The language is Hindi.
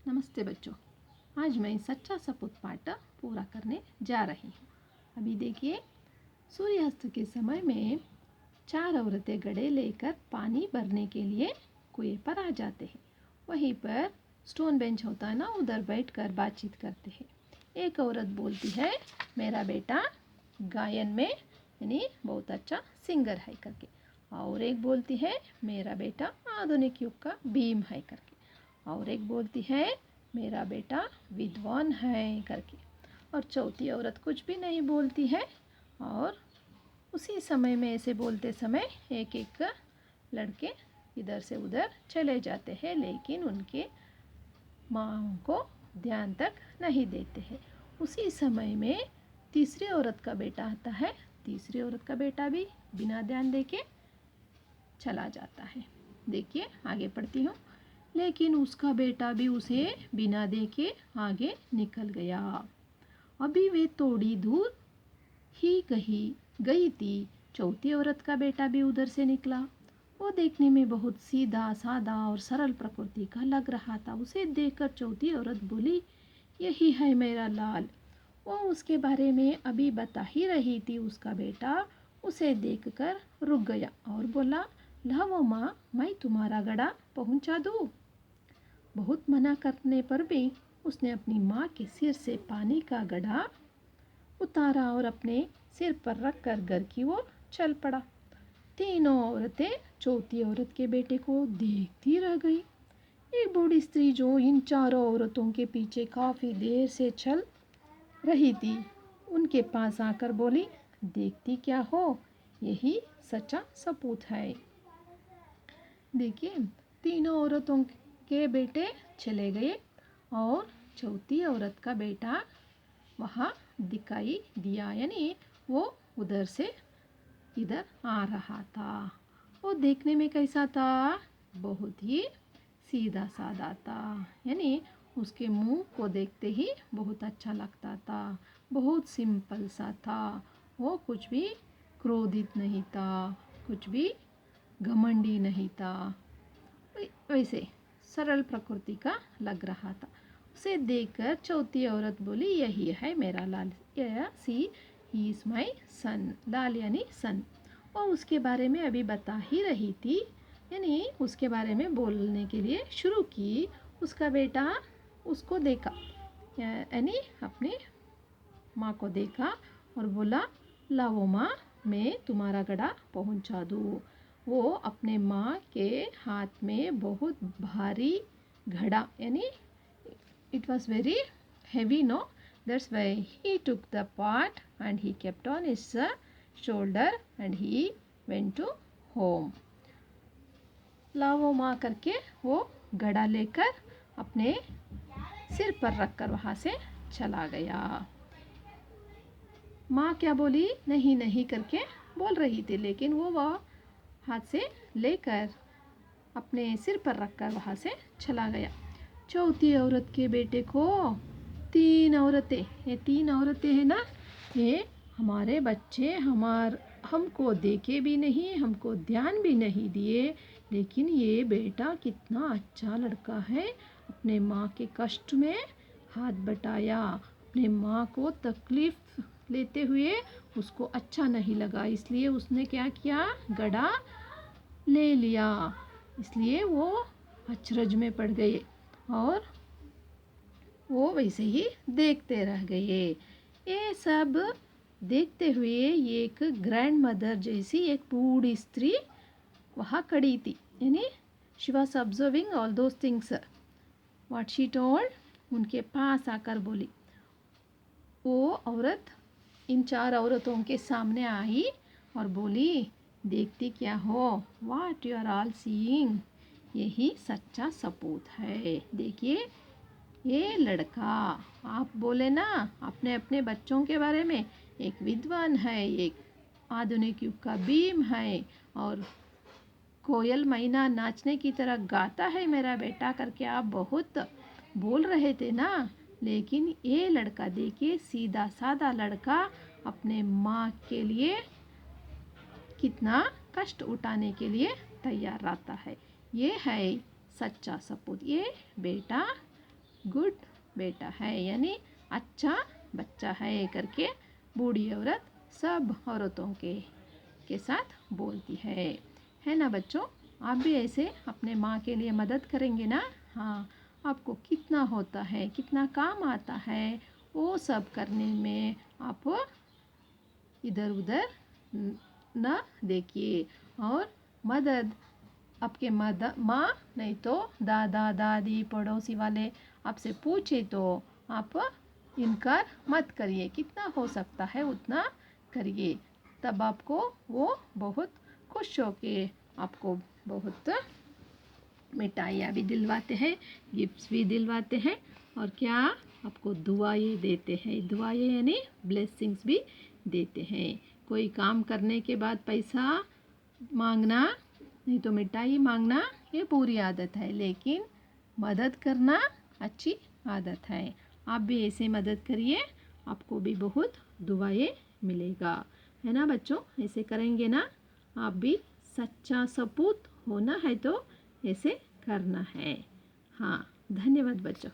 नमस्ते बच्चों। आज मैं सच्चा सपूत पाठ पूरा करने जा रही हूँ। अभी देखिए, सूर्यास्त के समय में 4 औरतें घड़े लेकर पानी भरने के लिए कुएं पर आ जाते हैं। वहीं पर स्टोन बेंच होता है ना, उधर बैठकर बातचीत करते हैं। एक औरत बोलती है, मेरा बेटा गायन में यानी बहुत अच्छा सिंगर है करके। और एक बोलती है, मेरा बेटा आधुनिक युग का भीम है करके। और एक बोलती है, मेरा बेटा विद्वान है करके। और चौथी औरत कुछ भी नहीं बोलती है। और उसी समय में ऐसे बोलते समय एक एक लड़के इधर से उधर चले जाते हैं, लेकिन उनके माँ को ध्यान तक नहीं देते हैं। उसी समय में तीसरी औरत का बेटा आता है। तीसरी औरत का बेटा भी बिना ध्यान देके चला जाता है। देखिए, आगे पढ़ती हूँ। लेकिन उसका बेटा भी उसे बिना देखे आगे निकल गया। अभी वे थोड़ी दूर ही गई थी, चौथी औरत का बेटा भी उधर से निकला। वो देखने में बहुत सीधा सादा और सरल प्रकृति का लग रहा था। उसे देखकर चौथी औरत बोली, यही है मेरा लाल। वो उसके बारे में अभी बता ही रही थी। उसका बेटा उसे देखकर रुक गया और बोला, लाओ माँ, मैं तुम्हारा घड़ा पहुँचा दूँ। बहुत मना करने पर भी उसने अपनी माँ के सिर से पानी का घड़ा उतारा और अपने सिर पर रखकर घर की ओर चल पड़ा। तीनों औरतें चौथी औरत के बेटे को देखती रह गई। एक बूढ़ी स्त्री जो इन चारों औरतों के पीछे काफी देर से चल रही थी, उनके पास आकर बोली, देखती क्या हो, यही सच्चा सपूत है। देखिए, तीनों औरतों के बेटे चले गए और चौथी औरत का बेटा वहाँ दिखाई दिया, यानी वो उधर से इधर आ रहा था। वो देखने में कैसा था? बहुत ही सीधा साधा था, यानी उसके मुंह को देखते ही बहुत अच्छा लगता था। बहुत सिंपल सा था। वो कुछ भी क्रोधित नहीं था, कुछ भी घमंडी नहीं था। वैसे सरल प्रकृति का लग रहा था। उसे देखकर चौथी औरत बोली, यही है मेरा लाल। सी ही इज माई सन। लाल यानी सन। और उसके बारे में अभी बता ही रही थी, यानी उसके बारे में बोलने के लिए शुरू की। उसका बेटा उसको देखा, यानी अपनी माँ को देखा और बोला, लाओ माँ, मैं तुम्हारा घड़ा पहुँचा दूँ। वो अपने माँ के हाथ में बहुत भारी घड़ा, यानी it was very heavy, no? That's why he took the pot and he kept on his shoulder and he went to home. लाओ माँ करके वो घड़ा लेकर अपने सिर पर रखकर वहाँ से चला गया। माँ क्या बोली? नहीं नहीं करके बोल रही थी, लेकिन वो हाथ से लेकर अपने सिर पर रखकर वहाँ से चला गया। चौथी औरत के बेटे को तीन औरतें, ये तीन औरतें हैं ना, ये हमारे बच्चे हमको देखे भी नहीं, हमको ध्यान भी नहीं दिए, लेकिन ये बेटा कितना अच्छा लड़का है। अपने माँ के कष्ट में हाथ बटाया, अपने माँ को तकलीफ लेते हुए उसको अच्छा नहीं लगा, इसलिए उसने क्या किया? घड़ा ले लिया। इसलिए वो अचरज में पड़ गए और वो वैसे ही देखते रह गए। ये सब देखते हुए एक ग्रैंड मदर जैसी एक बूढ़ी स्त्री वहाँ खड़ी थी, यानी she was observing all those things. What she told, उनके पास आकर बोली। वो औरत इन चार औरतों के सामने आई और बोली, देखती क्या हो, what you are all seeing, यही सच्चा सपूत है। देखिए, ये लड़का, आप बोले ना अपने अपने बच्चों के बारे में, एक विद्वान है, एक आधुनिक युग का भीम है, और कोयल मैना नाचने की तरह गाता है मेरा बेटा करके आप बहुत बोल रहे थे ना। लेकिन ये लड़का देखिए, सीधा साधा लड़का अपने माँ के लिए कितना कष्ट उठाने के लिए तैयार रहता है। ये है सच्चा सपूत। ये बेटा गुड बेटा है, यानी अच्छा बच्चा है करके बूढ़ी औरत सब औरतों के साथ बोलती है ना बच्चों। आप भी ऐसे अपने माँ के लिए मदद करेंगे ना। हाँ, आपको कितना होता है, कितना काम आता है, वो सब करने में आप इधर उधर न देखिए। और मदद आपके माँ नहीं तो दादा दादी पड़ोसी वाले आपसे पूछे तो आप इनकार मत करिए, कितना हो सकता है उतना करिए। तब आपको वो बहुत खुश होके आपको बहुत मिठाइयाँ भी दिलवाते हैं, गिफ्ट्स भी दिलवाते हैं, और क्या आपको दुआएं देते हैं। दुआएं यानी ब्लेसिंग्स भी देते हैं। कोई काम करने के बाद पैसा मांगना नहीं तो मिठाई मांगना ये बुरी आदत है, लेकिन मदद करना अच्छी आदत है। आप भी ऐसे मदद करिए, आपको भी बहुत दुआएं मिलेगा, है ना बच्चों। ऐसे करेंगे ना, आप भी सच्चा सपूत होना है तो ऐसे करना है। हाँ, धन्यवाद बच्चों।